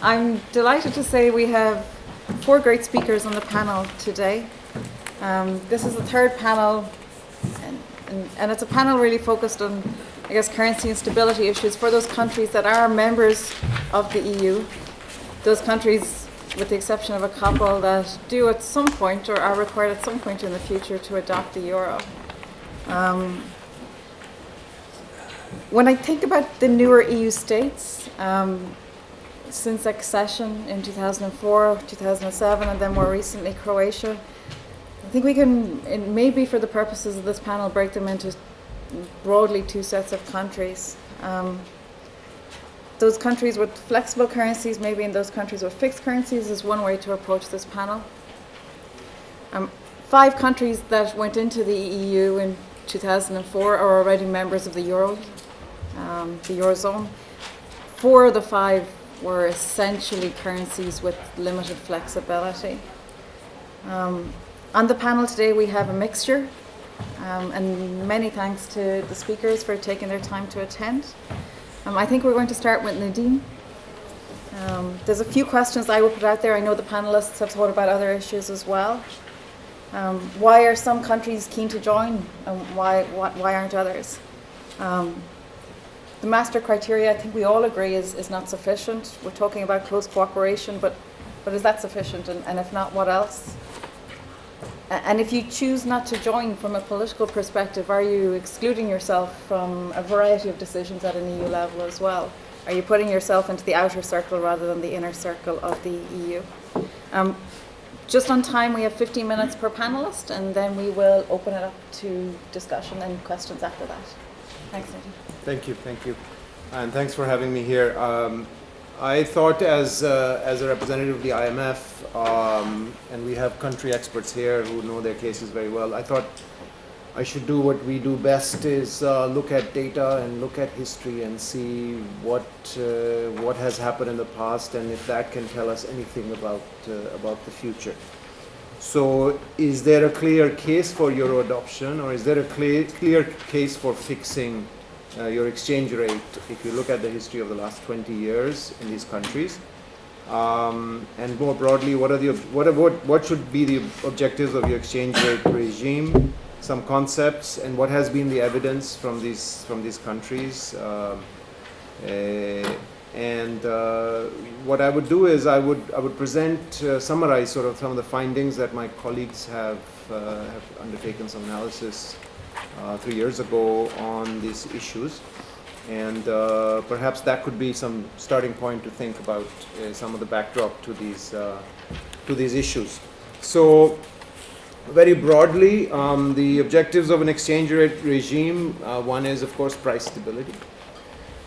I'm delighted to say we have four great speakers on the panel today. This is the third panel, and it's a panel really focused on, I guess, currency and stability issues for those countries that are members of the EU, those countries with the exception of a couple that do at some point or are required at some point in the future to adopt the euro. When I think about the newer EU states, since accession in 2004, 2007, and then more recently Croatia, I think we can, maybe for the purposes of this panel, break them into broadly two sets of countries. Those countries with flexible currencies, maybe in those countries with fixed currencies, is one way to approach this panel. 5 countries that went into the EU in 2004 are already members of the euro, the eurozone. 4 of the 5 were essentially currencies with limited flexibility. On the panel today we have a mixture, and many thanks to the speakers for taking their time to attend. I think we're going to start with Nadine. There's a few questions I will put out there. I know the panelists have thought about other issues as well. Why are some countries keen to join, and why aren't others? The Maastricht criteria, I think we all agree, is not sufficient. We're talking about close cooperation, but is that sufficient? And if not, what else? And if you choose not to join from a political perspective, are you excluding yourself from a variety of decisions at an EU level as well? Are you putting yourself into the outer circle rather than the inner circle of the EU? Just on time, we have 15 minutes per panelist, and then we will open it up to discussion and questions after that. Thanks, Nadine. Thank you, and thanks for having me here. I thought, as a representative of the IMF, and we have country experts here who know their cases very well, I thought I should do what we do best, is look at data and look at history and see what has happened in the past, and if that can tell us anything about the future. So, is there a clear case for euro adoption, or is there a clear case for fixing your exchange rate if you look at the history of the last 20 years in these countries? And more broadly, what should be the objectives of your exchange rate regime? Some concepts, and what has been the evidence from these countries? What I would do is I would summarize sort of some of the findings that my colleagues have undertaken some analysis 3 years ago on these issues, and perhaps that could be some starting point to think about some of the backdrop to these issues. So, very broadly, the objectives of an exchange rate regime, one is, of course, price stability.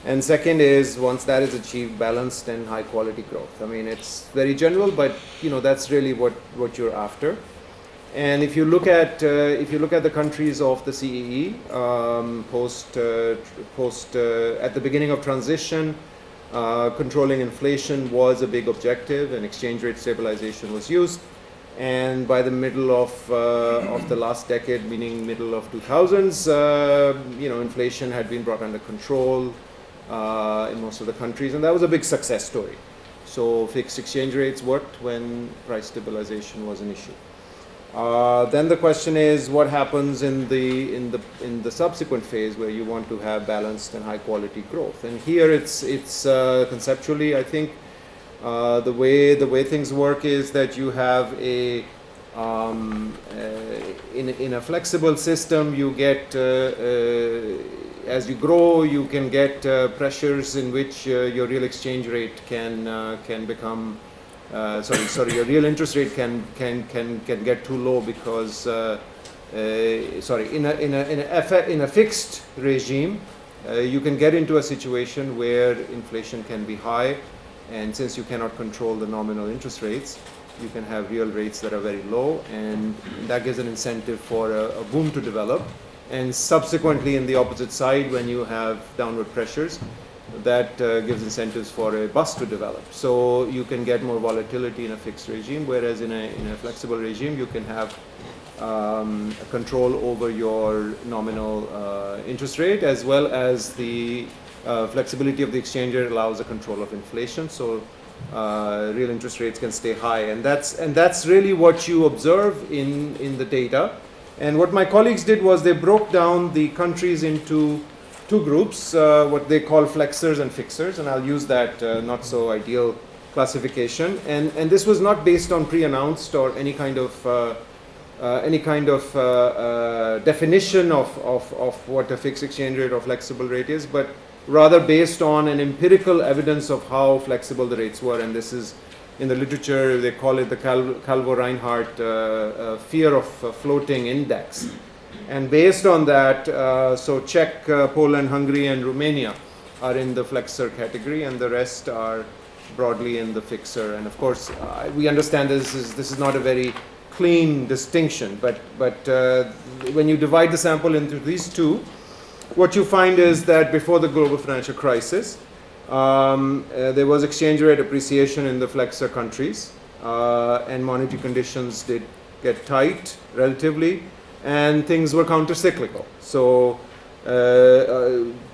And second is, once that is achieved, balanced and high quality growth. I mean, it's very general, but that's really what you're after. And if you look at the countries of the CEE, at the beginning of transition, controlling inflation was a big objective, and exchange rate stabilization was used. And by the middle of the last decade, meaning middle of 2000s, inflation had been brought under control in most of the countries, and that was a big success story. So fixed exchange rates worked when price stabilization was an issue. Then the question is, what happens in the subsequent phase where you want to have balanced and high quality growth? And here it's conceptually, I think the way things work is that you have in a flexible system, you get as you grow, you can get pressures in which your real exchange rate can become your real interest rate can get too low because in a fixed regime, you can get into a situation where inflation can be high, and since you cannot control the nominal interest rates, you can have real rates that are very low, and that gives an incentive for a boom to develop. And subsequently, in the opposite side, when you have downward pressures, that gives incentives for a bust to develop. So you can get more volatility in a fixed regime, whereas in a flexible regime, you can have control over your nominal interest rate, as well as the flexibility of the exchange rate allows a control of inflation. So real interest rates can stay high, and that's really what you observe in the data. And what my colleagues did was they broke down the countries into two groups, what they call flexors and fixers, and I'll use that not so ideal classification. And this was not based on pre-announced or any kind of definition of what a fixed exchange rate or flexible rate is, but rather based on an empirical evidence of how flexible the rates were. And this is, in the literature, they call it the Calvo-Reinhardt fear of floating index. And based on that, so Czech, Poland, Hungary, and Romania are in the flexor category, and the rest are broadly in the fixer. And of course, we understand this is not a very clean distinction, but when you divide the sample into these two, what you find is that before the global financial crisis, there was exchange rate appreciation in the flexor countries, and monetary conditions did get tight relatively, and things were counter-cyclical. So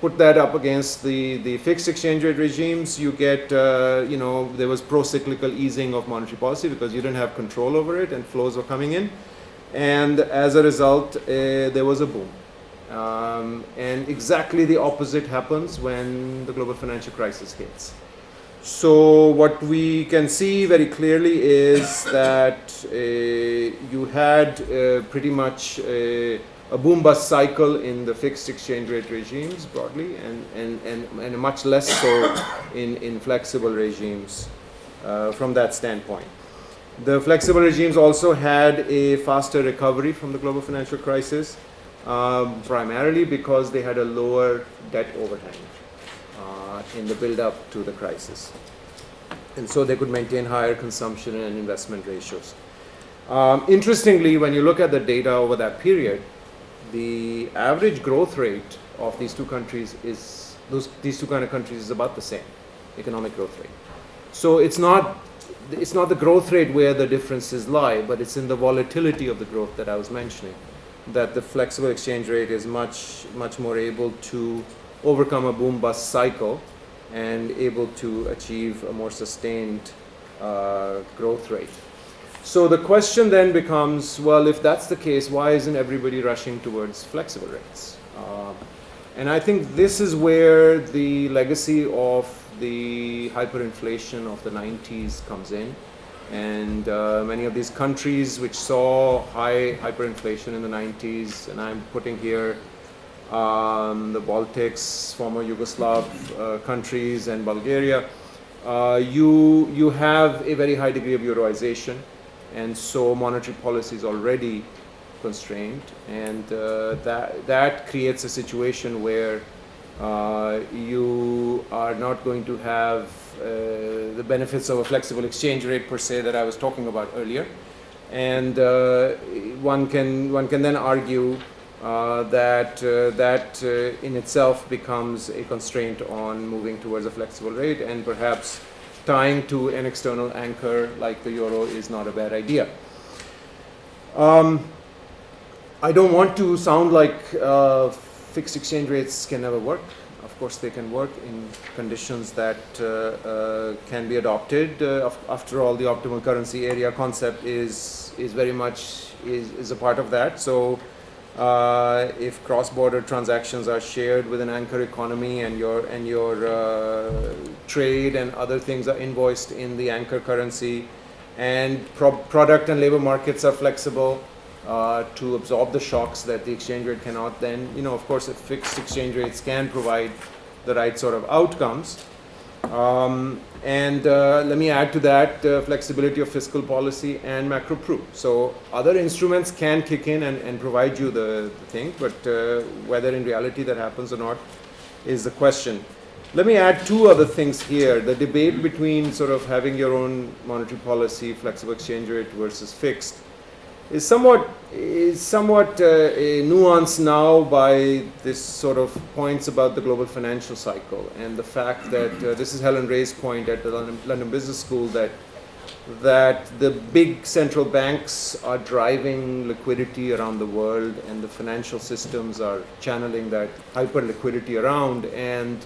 put that up against the fixed exchange rate regimes, you get, there was pro-cyclical easing of monetary policy because you didn't have control over it and flows were coming in. And as a result, there was a boom. And exactly the opposite happens when the global financial crisis hits. So what we can see very clearly is that you had pretty much a boom-bust cycle in the fixed exchange rate regimes broadly, and much less so in flexible regimes from that standpoint. The flexible regimes also had a faster recovery from the global financial crisis, primarily because they had a lower debt overhang in the build-up to the crisis. And so they could maintain higher consumption and investment ratios. Interestingly, when you look at the data over that period, the average growth rate of these two countries is, these two kind of countries is about the same, economic growth rate. So it's not the growth rate where the differences lie, but it's in the volatility of the growth that I was mentioning, that the flexible exchange rate is much more able to overcome a boom-bust cycle and able to achieve a more sustained growth rate. So the question then becomes, well, if that's the case, why isn't everybody rushing towards flexible rates? And I think this is where the legacy of the hyperinflation of the 90s comes in. And many of these countries which saw high hyperinflation in the 90s, and I'm putting here the Baltics, former Yugoslav countries, and Bulgaria, you have a very high degree of euroization, and so monetary policy is already constrained, and that creates a situation where you are not going to have the benefits of a flexible exchange rate per se that I was talking about earlier, and one can then argue that in itself becomes a constraint on moving towards a flexible rate, and perhaps tying to an external anchor like the euro is not a bad idea. I don't want to sound like fixed exchange rates can never work. Of course they can work in conditions that can be adopted. After all, the optimal currency area concept is very much is a part of that. So if cross-border transactions are shared with an anchor economy, and your trade and other things are invoiced in the anchor currency, and product and labor markets are flexible to absorb the shocks that the exchange rate cannot, then of course if fixed exchange rates can provide the right sort of outcomes. And let me add to that flexibility of fiscal policy and macro proof. So other instruments can kick in and provide you the thing, but whether in reality that happens or not is the question. Let me add two other things here. The debate between sort of having your own monetary policy, flexible exchange rate versus fixed, is somewhat nuanced now by this sort of points about the global financial cycle, and the fact that this is Helen Ray's point at the London Business School, that the big central banks are driving liquidity around the world, and the financial systems are channeling that hyper liquidity around, and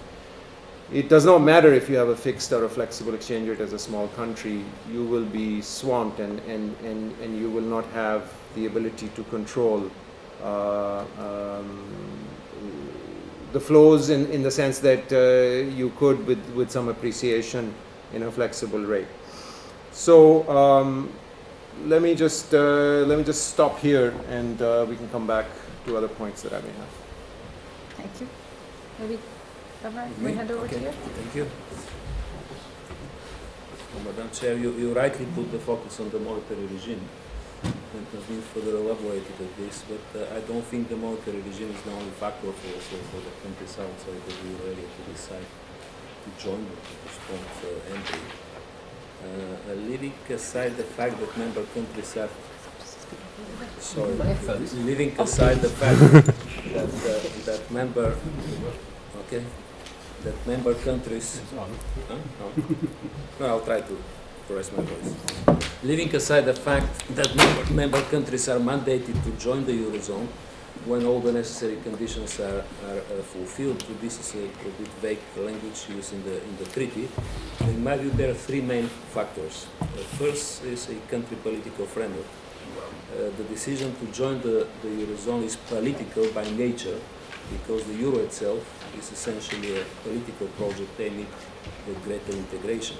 it does not matter if you have a fixed or a flexible exchange rate as a small country, you will be swamped and you will not have the ability to control the flows in the sense that you could with some appreciation in a flexible rate. So let me just stop here, and we can come back to other points that I may have. Thank you. Maybe, we hand over to you. Thank you. Madam Chair, you rightly put the focus on the monetary regime, and has been further elaborated at this, but I don't think the monetary regime is the only factor for the countries outside the euro area to decide to join or to postpone entry. Leaving aside the fact that member countries are leaving aside the fact that member countries no, I'll try to raise my voice. Leaving aside the fact that member countries are mandated to join the Eurozone when all the necessary conditions are fulfilled. This is a bit vague language used in the treaty. In my view, there are three main factors. First is a country political framework. The decision to join the Eurozone is political by nature because the Euro itself is essentially a political project aiming at greater integration.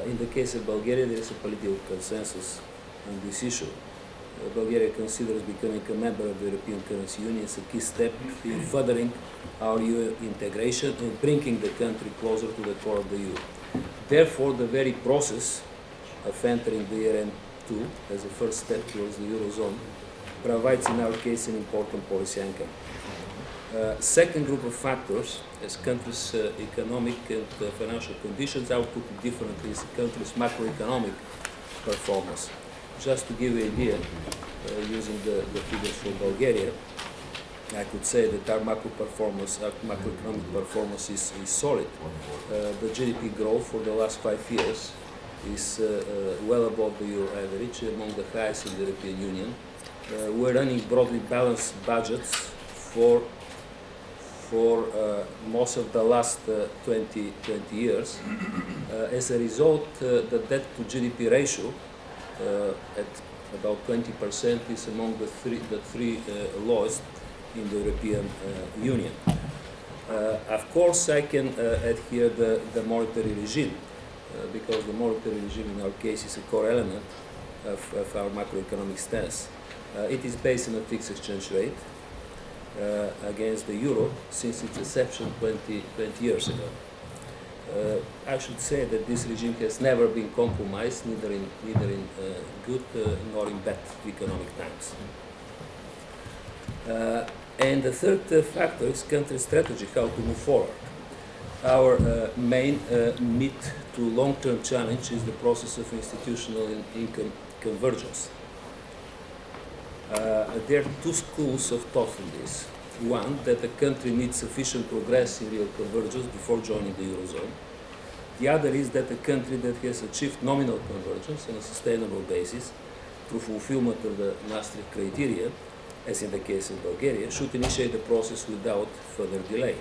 In the case of Bulgaria, there is a political consensus on this issue. Bulgaria considers becoming a member of the European Currency Union as a key step in furthering our EU integration and bringing the country closer to the core of the EU. Therefore, the very process of entering the ERM2 as a first step towards the Eurozone provides, in our case, an important policy anchor. Second group of factors, as countries' economic and financial conditions, I would put it differently, is the country's macroeconomic performance. Just to give you an idea, using the figures for Bulgaria, I could say that our macroeconomic performance is solid. The GDP growth for the last 5 years is well above the Euro average, among the highest in the European Union. We're running broadly balanced budgets for most of the last 20 years. As a result, the debt to GDP ratio at about 20% is among the three lowest in the European Union. Of course, I can add here the monetary regime, because the monetary regime in our case is a core element of our macroeconomic stance. It is based on a fixed exchange rate against the euro since its inception 20 years ago. I should say that this regime has never been compromised, neither in good nor in bad economic times. And the third factor is country strategy, how to move forward. Our main mid to long-term challenge is the process of institutional and income convergence. There are two schools of thought in this. One, that the country needs sufficient progress in real convergence before joining the Eurozone. The other is that a country that has achieved nominal convergence on a sustainable basis through fulfillment of the Maastricht criteria, as in the case of Bulgaria, should initiate the process without further delay.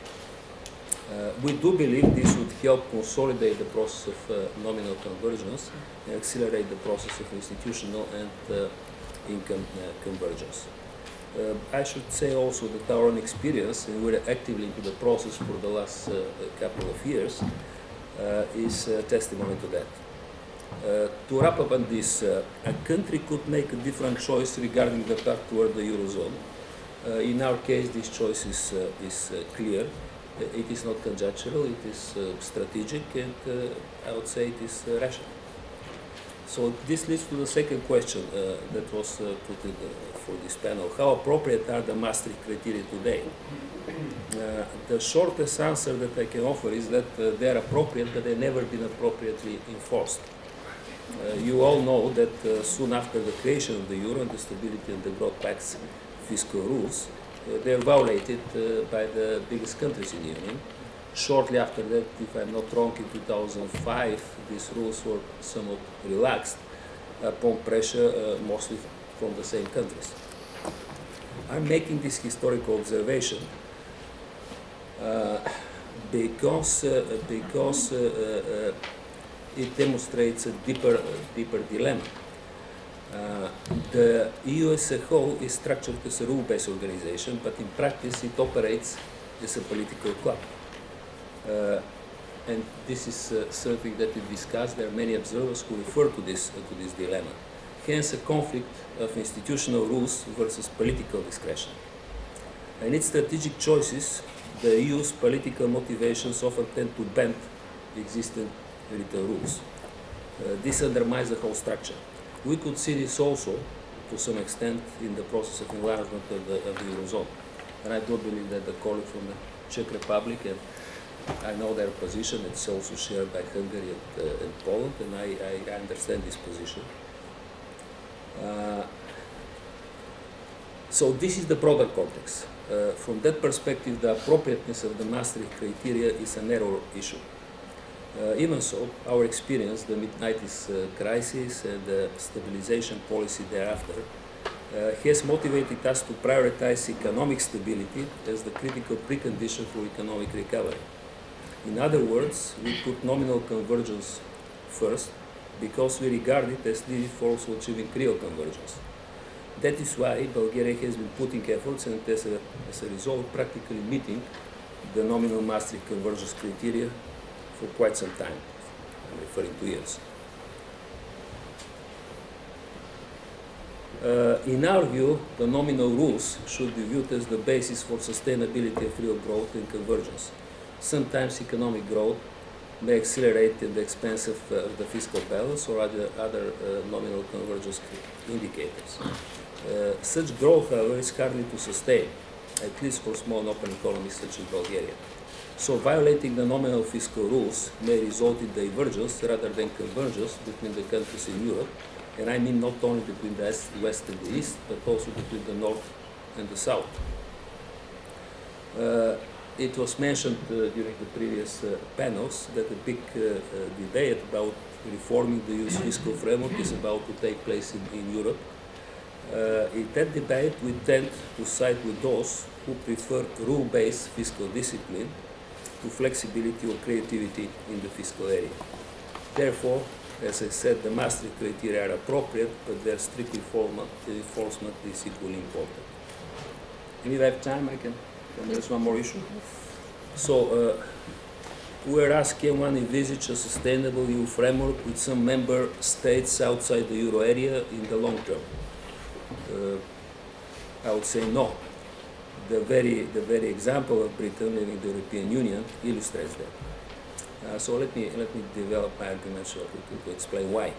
We do believe this would help consolidate the process of nominal convergence and accelerate the process of institutional and income convergence. I should say also that our own experience, and we're actively into the process for the last couple of years, is testimony to that. To wrap up on this, a country could make a different choice regarding the path toward the Eurozone. In our case, this choice is clear. It is not conjectural, it is strategic, and I would say it is rational. So this leads to the second question that was put in for this panel. How appropriate are the Maastricht criteria today? The shortest answer that I can offer is that they are appropriate, but they've never been appropriately enforced. You all know that soon after the creation of the euro and the Stability and the Growth Pact's fiscal rules, they are violated by the biggest countries in the Union. Shortly after that, if I'm not wrong, in 2005, these rules were somewhat relaxed upon pressure, mostly from the same countries. I'm making this historical observation because it demonstrates a deeper dilemma. The EU as a whole is structured as a rule-based organization, but in practice it operates as a political club. And this is something that we discussed. There are many observers who refer to this dilemma. Hence, a conflict of institutional rules versus political discretion. In its strategic choices, the EU's political motivations often tend to bend the existing written rules. This undermines the whole structure. We could see this also, to some extent, in the process of enlargement of the Eurozone. And I do believe that the colleague from the Czech Republic, and I know their position, it's also shared by Hungary and Poland, and I understand this position. So this is the broader context. From that perspective, the appropriateness of the Maastricht criteria is a narrow issue. Even so, our experience, the mid-90s crisis and the stabilization policy thereafter, has motivated us to prioritize economic stability as the critical precondition for economic recovery. In other words, we put nominal convergence first because we regard it as needed for also achieving real convergence. That is why Bulgaria has been putting efforts and as a result practically meeting the nominal Maastricht convergence criteria for quite some time. I'm referring to years. In our view, the nominal rules should be viewed as the basis for sustainability of real growth and convergence. Sometimes economic growth may accelerate at the expense of the fiscal balance or other nominal convergence indicators. Such growth, however, is hardly to sustain, at least for small and open economies such as Bulgaria. So violating the nominal fiscal rules may result in divergence rather than convergence between the countries in Europe, and I mean not only between the West and the East, but also between the North and the South. It was mentioned during the previous panels that a big debate about reforming the EU's fiscal framework is about to take place in Europe. In that debate, we tend to side with those who prefer rule-based fiscal discipline to flexibility or creativity in the fiscal area. Therefore, as I said, the Maastricht criteria are appropriate, but their strict enforcement is equally important. And if I have time, I can address one more issue. So, we are asked, can one envisage a sustainable EU framework with some member states outside the euro area in the long term? I would say no. The very example of Britain leaving the European Union illustrates that. So let me develop my argument shortly to explain why.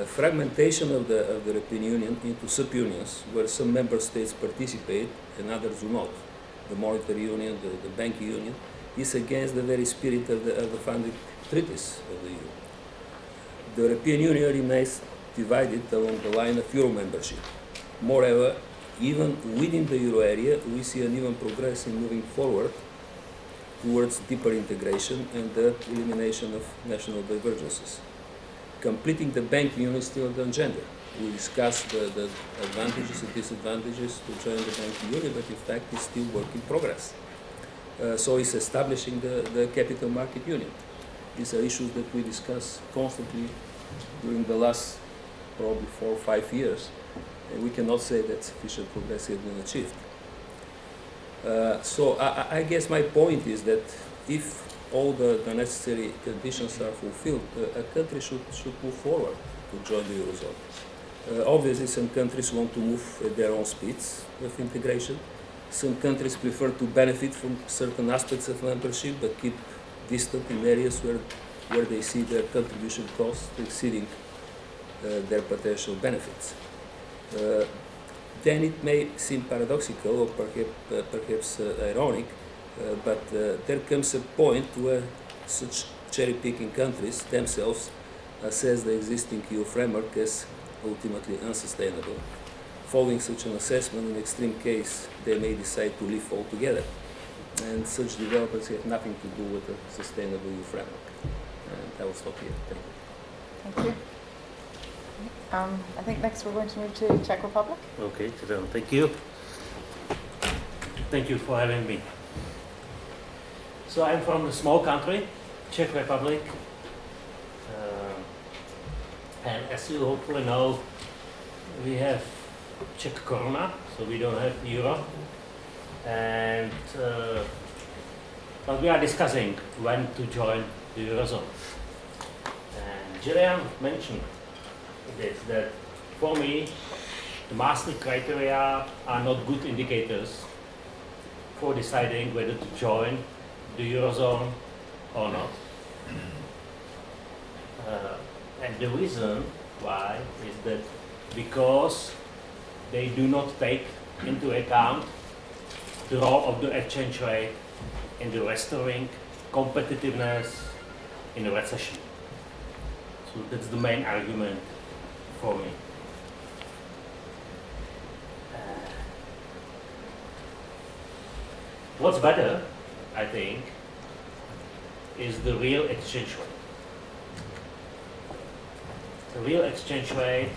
Fragmentation of the European Union into sub-unions, where some member states participate and others do not, the monetary union, the banking union, is against the very spirit of the founding treaties of the EU. The European Union remains divided along the line of euro membership. Moreover, even within the euro area, we see uneven progress in moving forward towards deeper integration and the elimination of national divergences. Completing the banking union is still on the agenda. We discussed the advantages and disadvantages to join the banking union, but in fact it's still work in progress. So it's establishing the capital market union. These are issues that we discuss constantly during the last probably 4 or 5 years, and we cannot say that sufficient progress has been achieved. So I guess my point is that if all the necessary conditions are fulfilled, a country should move forward to join the Eurozone. Obviously, some countries want to move at their own speeds of integration. Some countries prefer to benefit from certain aspects of membership, but keep distant in areas where they see their contribution costs exceeding their potential benefits. Then it may seem paradoxical or perhaps ironic, but there comes a point where such cherry-picking countries themselves assess the existing EU framework as ultimately unsustainable. Following such an assessment, in extreme case, they may decide to leave altogether. And such developments have nothing to do with a sustainable EU framework. And I will stop here. Thank you. Thank you. I think next we're going to move to Czech Republic. Okay, thank you. Thank you for having me. So I'm from a small country, Czech Republic. And as you hopefully know, we have Czech koruna, so we don't have euro. And but we are discussing when to join the Eurozone. And Gillian mentioned this, that for me, the Maastricht criteria are not good indicators for deciding whether to join the Eurozone or not. And the reason why is that because they do not take into account the role of the exchange rate in the restoring competitiveness in a recession. So that's the main argument for me. What's better, I think, is the real exchange rate. The real exchange rate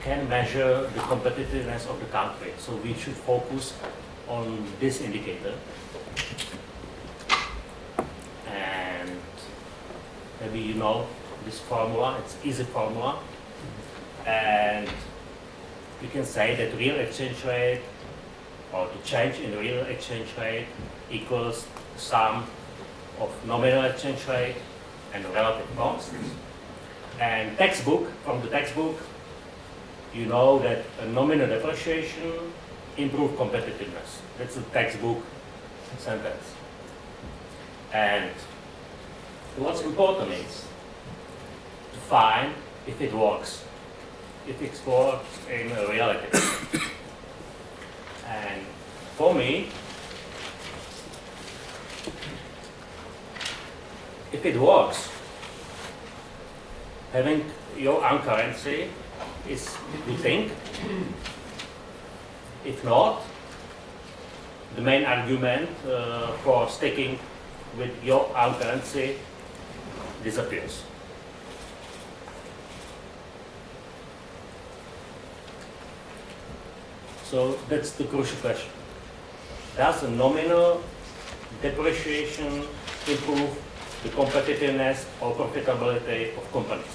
can measure the competitiveness of the country, so we should focus on this indicator. And maybe you know this formula, it's easy formula. And you can say that real exchange rate or the change in the real exchange rate equals the sum of nominal exchange rate and relative costs. And from the textbook, you know that a nominal depreciation improves competitiveness. That's a textbook sentence. And what's important is to find if it works, if it works in reality. And for me, if it works, having your own currency is a good thing. If not, the main argument for sticking with your own currency disappears. So that's the crucial question. Does a nominal depreciation improve the competitiveness or profitability of companies?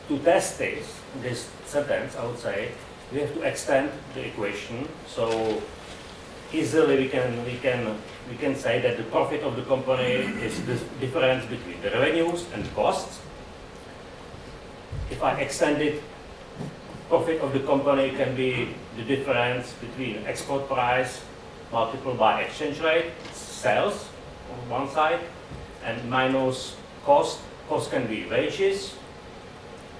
To test this sentence, I would say, we have to extend the equation. So easily we can say that the profit of the company is the difference between the revenues and the costs. If I extend it, profit of the company can be the difference between export price multiplied by exchange rate, sales on one side, and minus cost. Cost can be wages,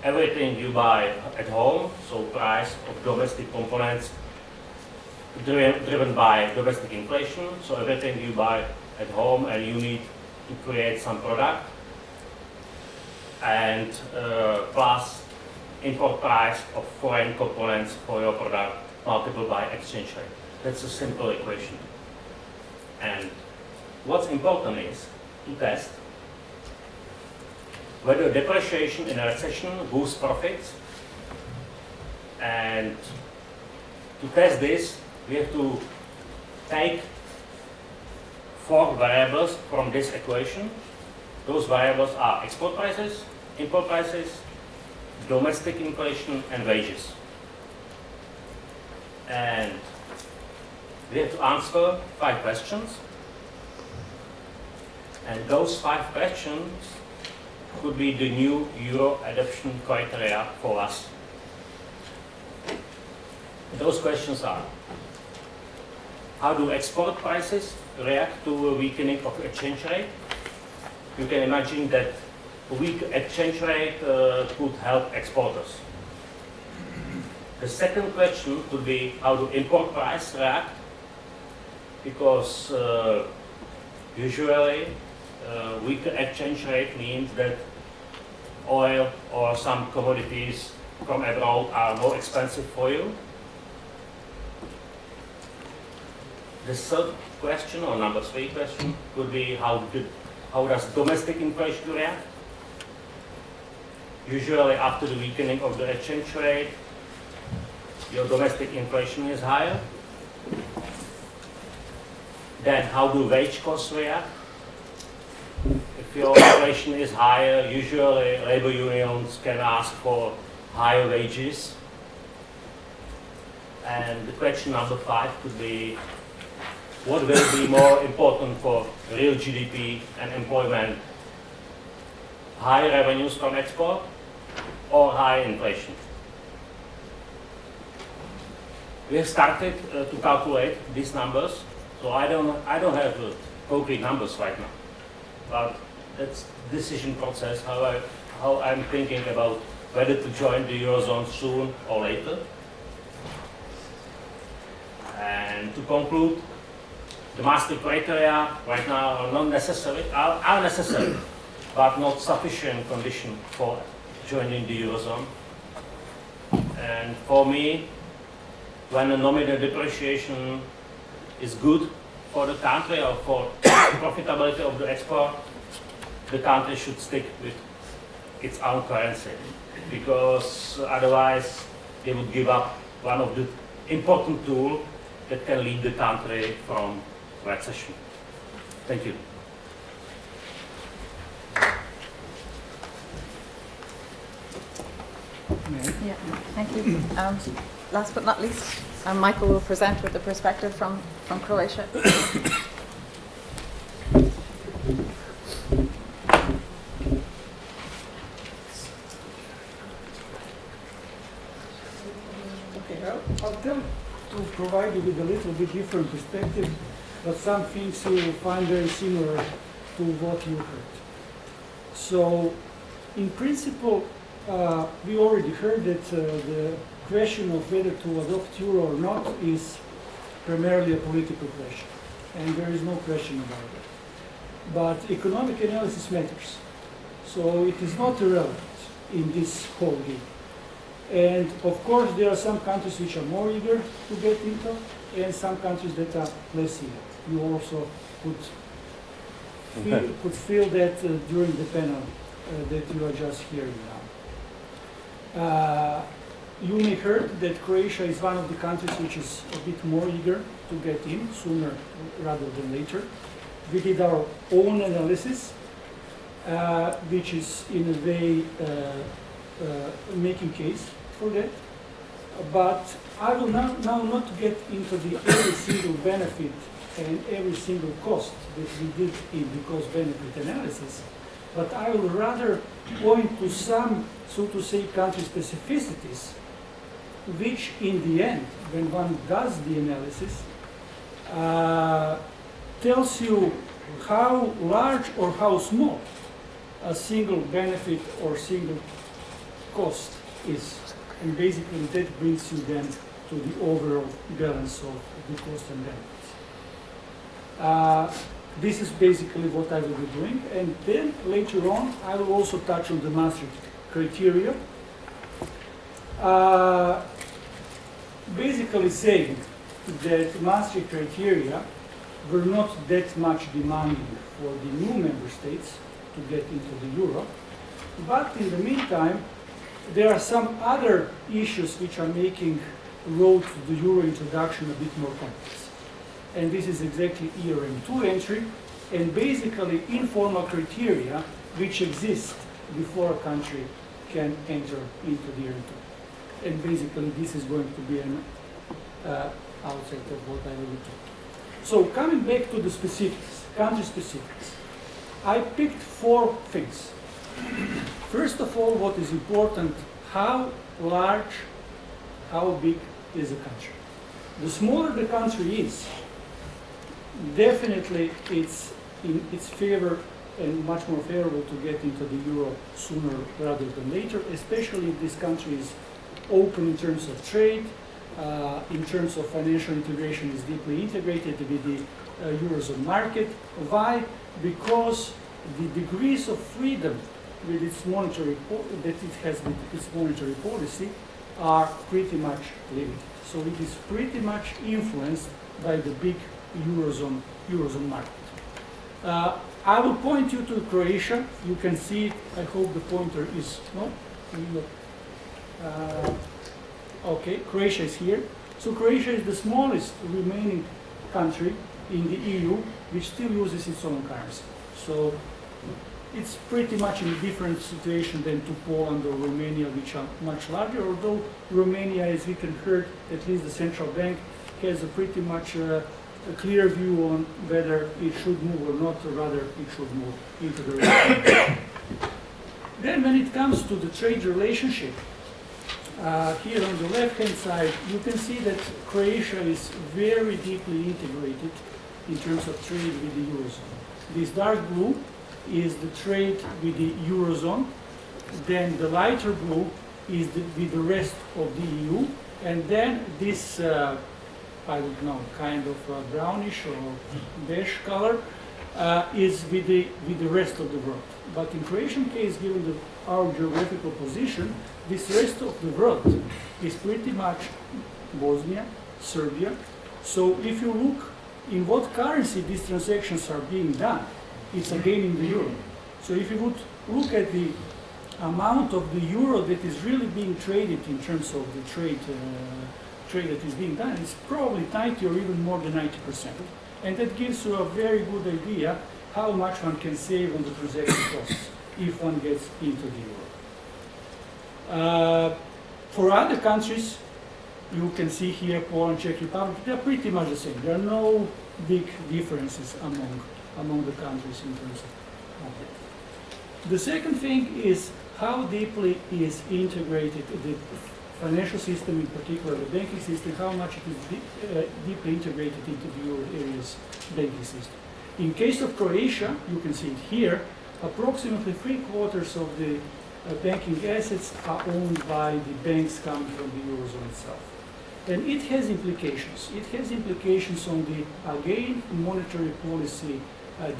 everything you buy at home, so price of domestic components driven by domestic inflation, so everything you buy at home and you need to create some product, and plus import price of foreign components for your product multiplied by exchange rate. That's a simple equation. And what's important is to test whether depreciation in a recession boosts profits. And to test this, we have to take 4 variables from this equation. Those variables are export prices, import prices, domestic inflation, and wages. And we have to answer 5 questions. And those 5 questions could be the new Euro adoption criteria for us. Those questions are: how do export prices react to a weakening of exchange rate? You can imagine that a weak exchange rate could help exporters. The second question could be, how do import prices react? Because usually weaker exchange rate means that oil or some commodities from abroad are more expensive for you. The third question, or number 3 question, could be, how does domestic inflation react? Usually after the weakening of the exchange rate, your domestic inflation is higher, then how do wage costs react? If your inflation is higher, usually labor unions can ask for higher wages. And the question number 5 could be, what will be more important for real GDP and employment? High revenues from export or high inflation? We have started to calculate these numbers, so I don't have concrete numbers right now, but that's decision process how I'm thinking about whether to join the Eurozone soon or later. And to conclude, the Maastricht criteria right now are not necessary, are necessary, but not sufficient condition for joining the Eurozone. And for me, when a nominal depreciation is good for the country or for profitability of the export, the country should stick with its own currency, because otherwise they would give up one of the important tools that can lead the country from recession. Thank you. Yeah, thank you. Last but not least, Michael will present with the perspective from Croatia. Okay, I'll attempt to provide you with a little bit different perspective, but some things you will find very similar to what you heard. So, in principle, we already heard that the question of whether to adopt euro or not is primarily a political question, and there is no question about it. But economic analysis matters, so it is not irrelevant in this whole game. And of course, there are some countries which are more eager to get into, and some countries that are less eager. You also could feel that during the panel that you are just hearing now. You may heard that Croatia is one of the countries which is a bit more eager to get in sooner rather than later. We did our own analysis, which is in a way making case for that. But I will now not get into the every single benefit and every single cost that we did in the cost-benefit analysis, but I will rather point to some, so to say, country specificities, which in the end, when one does the analysis, tells you how large or how small a single benefit or single cost is. And basically that brings you then to the overall balance of the cost and benefits. This is basically what I will be doing, and then later on I will also touch on the Maastricht criteria. Basically saying that Maastricht criteria were not that much demanding for the new member states to get into the euro, but in the meantime there are some other issues which are making road to the euro introduction a bit more complex. And this is exactly ERM2 entry, and basically informal criteria which exist before a country can enter into the ERM2. And basically this is going to be an outset of what I will do. So coming back to the specifics, country specifics, I picked 4 things. First of all, what is important, how large, how big is a country. The smaller the country is, definitely it's in its favor and much more favorable to get into the euro sooner rather than later, especially if this country is open in terms of trade, in terms of financial integration is deeply integrated with the Eurozone market. Why? Because the degrees of freedom with its monetary that it has with its monetary policy are pretty much limited. So it is pretty much influenced by the big Eurozone market. I will point you to Croatia. You can see it. I hope the pointer is no. Okay, Croatia is here. So Croatia is the smallest remaining country in the EU which still uses its own currency. So it's pretty much in a different situation than to Poland or Romania, which are much larger, although Romania, as we can hear, at least the central bank, has a pretty much a clear view on whether it should move or not, or rather it should move into the right. Then when it comes to the trade relationship, here on the left-hand side, you can see that Croatia is very deeply integrated in terms of trade with the Eurozone. This dark blue is the trade with the Eurozone, then the lighter blue is with the rest of the EU, and then this, I don't know, kind of brownish or beige color is with the rest of the world. But in Croatian case, given our geographical position, this rest of the world is pretty much Bosnia, Serbia. So if you look in what currency these transactions are being done, it's again in the euro. So if you would look at the amount of the euro that is really being traded in terms of the trade that is being done, it's probably 90 or even more than 90%. And that gives you a very good idea how much one can save on the transaction costs if one gets into the euro. For other countries, you can see here Poland, Czech Republic, they're pretty much the same. There are no big differences among the countries in terms of that. The second thing is how deeply is integrated the financial system, in particular the banking system, how much it is deeply integrated into the euro area's banking system. In case of Croatia, you can see it here, approximately 3/4 of the banking assets are owned by the banks coming from the Eurozone itself. And it has implications. It has implications on the, again, monetary policy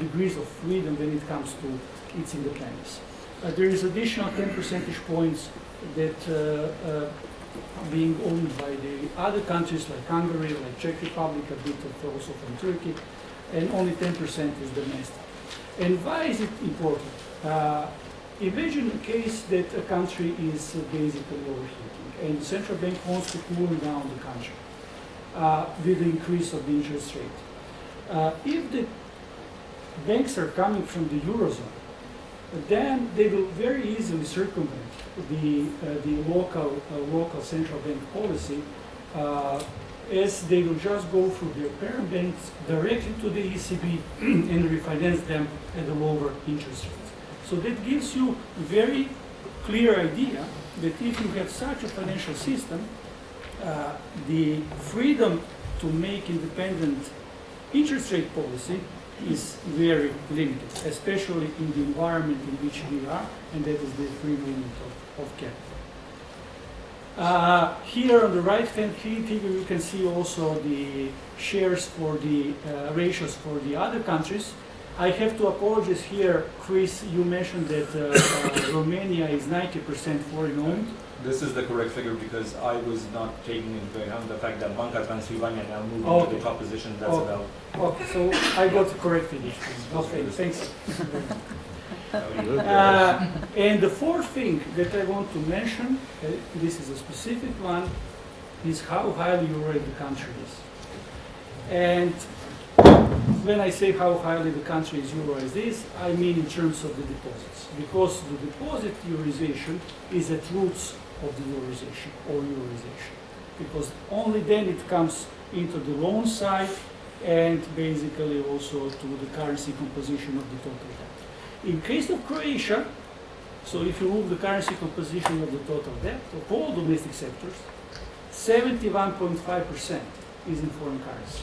degrees of freedom when it comes to its independence. There is additional 10 percentage points that being owned by the other countries like Hungary, like Czech Republic, a bit of also from Turkey, and only 10% is domestic. And why is it important? Imagine a case that a country is basically overheating and the central bank wants to cool down the country with the increase of the interest rate. If the banks are coming from the Eurozone, then they will very easily circumvent the local central bank policy as they will just go through their parent banks directly to the ECB and refinance them at a lower interest rate. So that gives you a very clear idea that if you have such a financial system, the freedom to make independent interest rate policy is very limited, especially in the environment in which we are, and that is the free movement of capital. Here on the right-hand figure, you can see also the shares for the ratios for the other countries. I have to apologize here, Chris, you mentioned that Romania is 90% foreign owned. This is the correct figure because I was not taking into account the fact that Banca Transilvania now moving to the top position. That's about. Okay, so I got the correct figure. Okay, thanks. And the fourth thing that I want to mention, this is a specific one, is how highly rated the country is. And when I say how highly the country is euroized is, I mean in terms of the deposits. Because the deposit euroization is at roots of the euroization or euroization. Because only then it comes into the loan side and basically also to the currency composition of the total debt. In case of Croatia, so if you move the currency composition of the total debt of all domestic sectors, 71.5% is in foreign currency.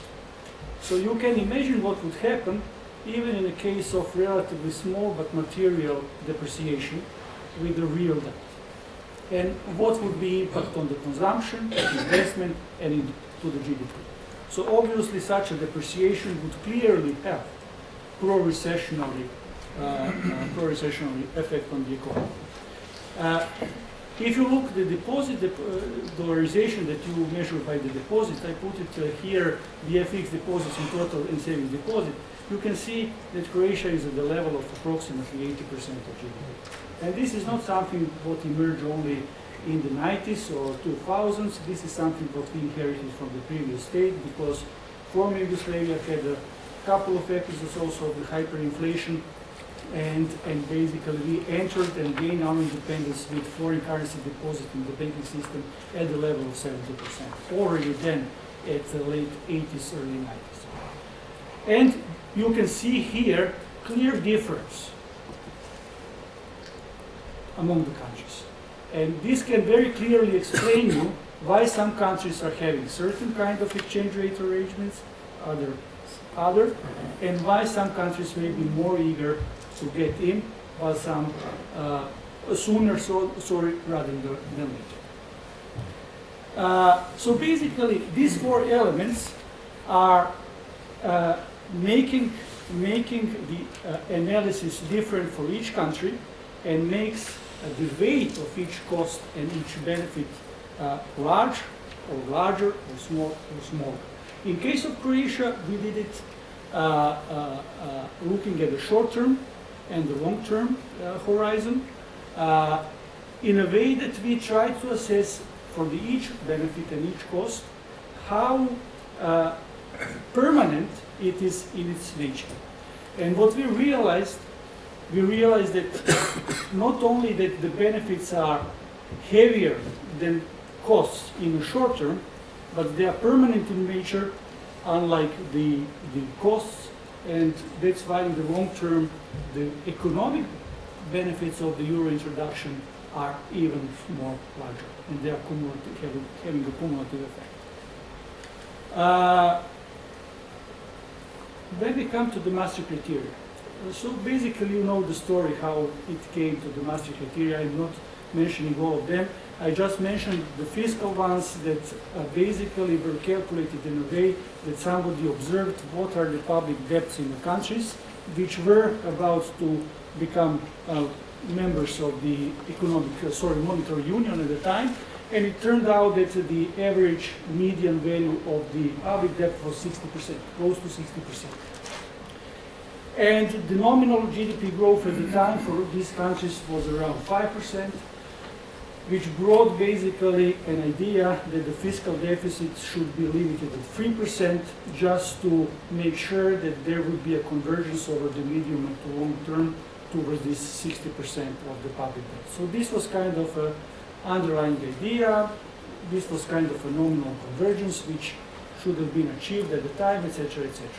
So you can imagine what would happen even in the case of relatively small but material depreciation with the real debt. And what would be impact on the consumption, investment, and into the GDP. So obviously such a depreciation would clearly have pro-recessionary effect on the economy. If you look at the deposit dollarization that you measure by the deposit, I put it here, the FX deposits in total and savings deposit, you can see that Croatia is at the level of approximately 80% of GDP. And this is not something what emerged only in the 90s or 2000s. This is something that we inherited from the previous state because former Yugoslavia had a couple of episodes also of the hyperinflation, and basically we entered and gained our independence with foreign currency deposit in the banking system at the level of 70%, already then at the late 80s, early 90s. And you can see here clear difference among the countries. And this can very clearly explain you why some countries are having certain kind of exchange rate arrangements, other, and why some countries may be more eager to get in, while some sooner, rather than later. So basically, these four elements are making the analysis different for each country and makes the weight of each cost and each benefit large or larger or smaller. In case of Croatia, we did it looking at the short-term and the long-term horizon in a way that we try to assess for each benefit and each cost how permanent it is in its nature. And what we realized that not only that the benefits are heavier than costs in the short term, but they are permanent in nature, unlike the costs, and that's why in the long term the economic benefits of the euro introduction are even more larger, and they are having a cumulative effect. Then we come to the Maastricht criteria. So basically, you know the story how it came to the Maastricht criteria. I'm not mentioning all of them. I just mentioned the fiscal ones that basically were calculated in a way that somebody observed what are the public debts in the countries which were about to become members of the monetary union at the time. And it turned out that the average median value of the public debt was 60%, close to 60%. And the nominal GDP growth at the time for these countries was around 5%, which brought basically an idea that the fiscal deficit should be limited at 3% just to make sure that there would be a convergence over the medium and to long term towards this 60% of the public debt. So this was kind of an underlying idea. This was kind of a nominal convergence which should have been achieved at the time, etc., etc.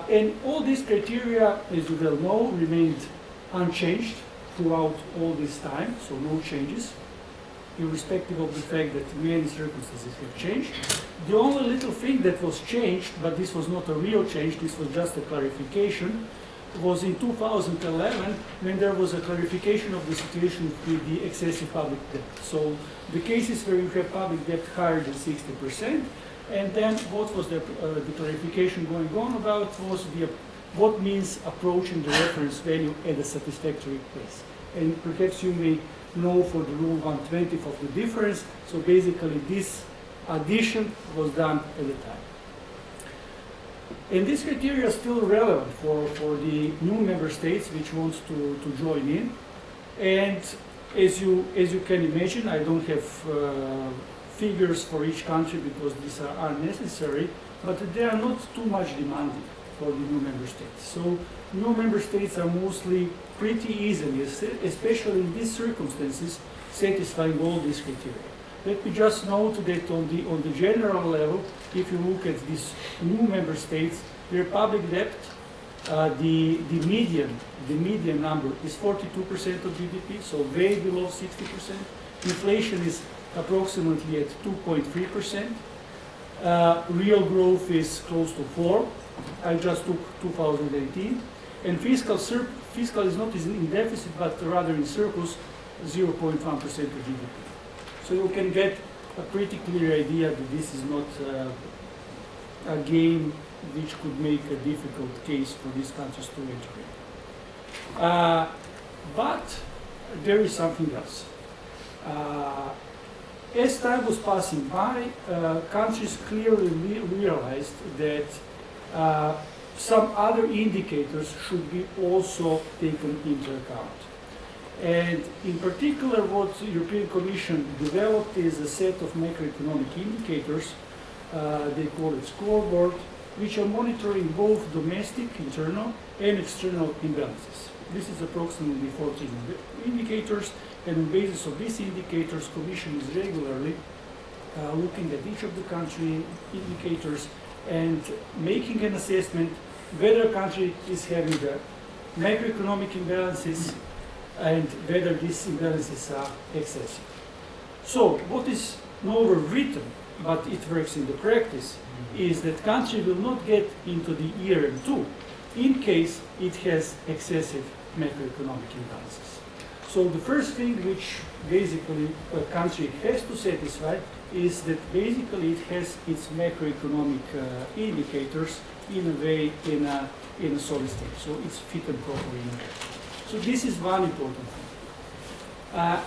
And all these criteria, as you well know, remained unchanged throughout all this time, so no changes, irrespective of the fact that many circumstances have changed. The only little thing that was changed, but this was not a real change, this was just a clarification, was in 2011 when there was a clarification of the situation with the excessive public debt. So the cases where you have public debt higher than 60%, and then what was the clarification going on about was what means approaching the reference value at a satisfactory place. And perhaps you may know for the rule 1/20 of the difference. So basically this addition was done at the time. And this criteria is still relevant for the new member states which want to join in. And as you can imagine, I don't have figures for each country because these are unnecessary, but they are not too much demanding for the new member states. So new member states are mostly pretty easily, especially in these circumstances, satisfying all these criteria. Let me just note that on the general level, if you look at these new member states, their public debt, the median number is 42% of GDP, so way below 60%. Inflation is approximately at 2.3%. Real growth is close to 4%. I just took 2018. And fiscal is not in deficit, but rather in surplus, 0.1% of GDP. So you can get a pretty clear idea that this is not a game which could make a difficult case for these countries to enter in. But there is something else. As time was passing by, countries clearly realized that some other indicators should be also taken into account. And in particular, what the European Commission developed is a set of macroeconomic indicators, they call it Scoreboard, which are monitoring both domestic, internal, and external imbalances. This is approximately 14 indicators, and on the basis of these indicators, Commission is regularly looking at each of the country indicators and making an assessment whether a country is having the macroeconomic imbalances and whether these imbalances are excessive. So what is not written, but it works in the practice, is that country will not get into the ERM2 in case it has excessive macroeconomic imbalances. So the first thing which basically a country has to satisfy is that basically it has its macroeconomic indicators in a way in a solid state. So it's fit and proper in a way. So this is one important thing.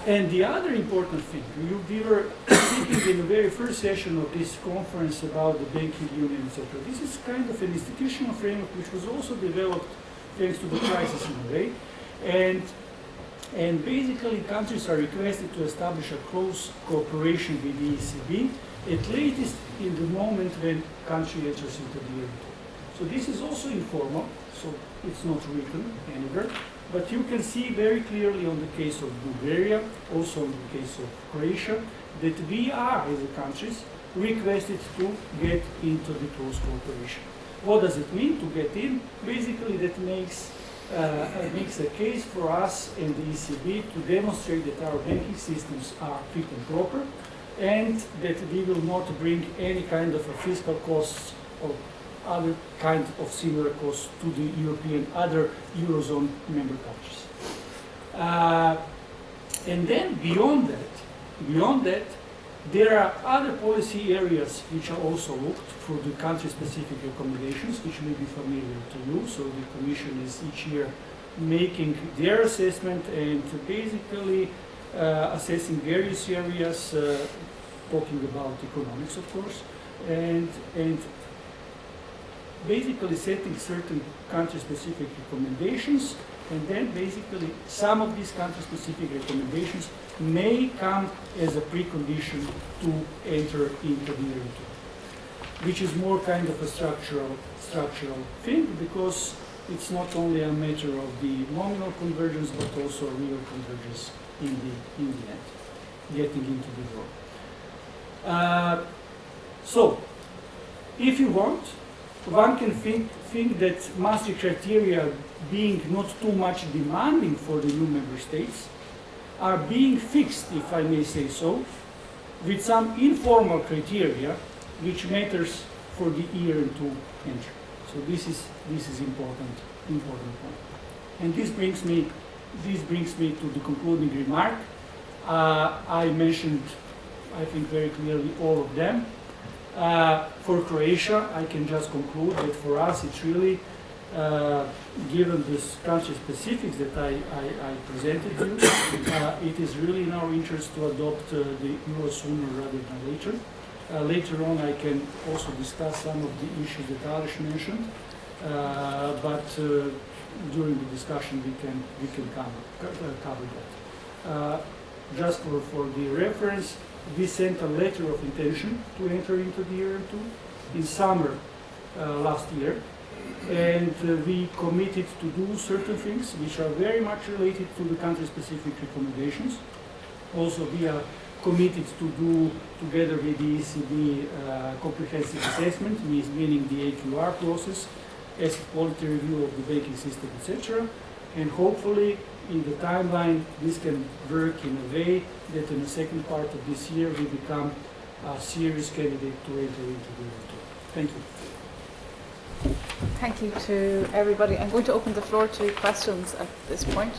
And the other important thing, we were speaking in the very first session of this conference about the banking union, etc. This is kind of an institutional framework which was also developed thanks to the crisis in a way. And basically countries are requested to establish a close cooperation with the ECB, at latest in the moment when country enters into the euro. So this is also informal, so it's not written anywhere. But you can see very clearly on the case of Bulgaria, also on the case of Croatia, that we are, as a countries, requested to get into the close cooperation. What does it mean to get in? Basically, that makes a case for us and the ECB to demonstrate that our banking systems are fit and proper, and that we will not bring any kind of fiscal costs or other kind of similar costs to the European, other Eurozone member countries. And then beyond that, there are other policy areas which are also looked for the country-specific recommendations, which may be familiar to you. So the Commission is each year making their assessment and basically assessing various areas, talking about economics, of course, and basically setting certain country-specific recommendations, and then basically some of these country-specific recommendations may come as a precondition to enter into the euro, which is more kind of a structural thing, because it's not only a matter of the nominal convergence but also real convergence in the end, getting into the euro. So, if you want, one can think that Maastricht criteria, being not too much demanding for the new member states, are being fixed, if I may say so, with some informal criteria which matters for the ERM2 entry. So this is important point. And this brings me to the concluding remark. I mentioned, I think very clearly, all of them. For Croatia, I can just conclude that for us it's really, given this country specifics that I presented you, it is really in our interest to adopt the euro sooner rather than later. Later on I can also discuss some of the issues that Aleš mentioned, but during the discussion we can cover that. Just for the reference, we sent a letter of intention to enter into the ERM2 in summer last year, and we committed to do certain things which are very much related to the country-specific recommendations. Also, we are committed to do, together with the ECB, comprehensive assessment, meaning the AQR process, asset quality review of the banking system, etc. And hopefully, in the timeline, this can work in a way that in the second part of this year we become a serious candidate to enter into the euro. Thank you. Thank you to everybody. I'm going to open the floor to questions at this point.